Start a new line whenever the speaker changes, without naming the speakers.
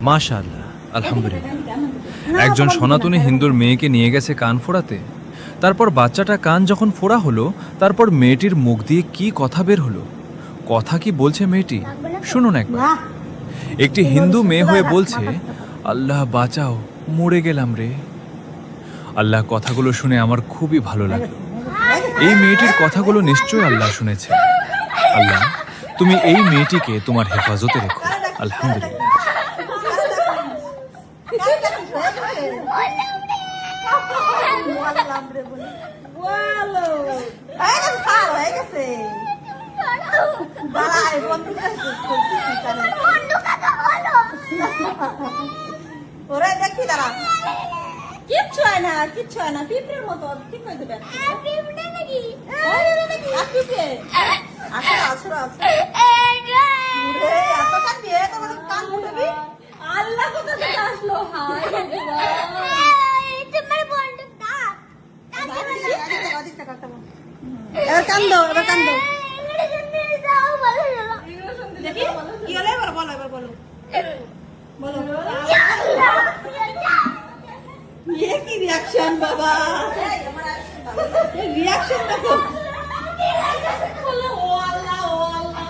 মাশাআল্লাহ, আলহামদুলিল্লাহ। একজন সনাতনী হিন্দুর মেয়েকে নিয়ে গেছে কান ফোড়াতে। তারপর বাচ্চাটা কান যখন ফোড়া হলো, তারপর মেয়েটির মুখ দিয়ে কি কথা বের হলো। কথা কি বলছে মেয়েটি, শুনুন একবার। একটি হিন্দু মেয়ে হয়ে বলছে, আল্লাহ বাঁচাও, মরে গেলাম রে। আল্লাহ কথাগুলো শুনে আমার খুবই ভালো লাগলো। এই মেয়েটির কথাগুলো নিশ্চয়ই আল্লাহ শুনেছে। আল্লাহ, তুমি এই মেয়েটিকে তোমার হেফাজতে রেখো। আলহামদুলিল্লাহ।
ওরা দেখি দাঁড়া, কিচ্ছু হয় না, কিচ্ছু হয় না, পিঁপড়ের মতো ঠিক হয়ে যাবে। পিঁপড়ে নাকি? পিঁপড়ে আসো আসো। এত কান দিয়ে তোমার কান ফুটবি। আল্লাহ কোথা থেকে আসলো? হায় তোমার বন্ধু তা এবার কান দাও, এবার কান দাও। দেখি কি হলো, এবার বলো, এবার বলো বলো। ये की रिएक्शन बाबा, रिएक्शन देखो। ओ अल्लाह, ओ अल्लाह।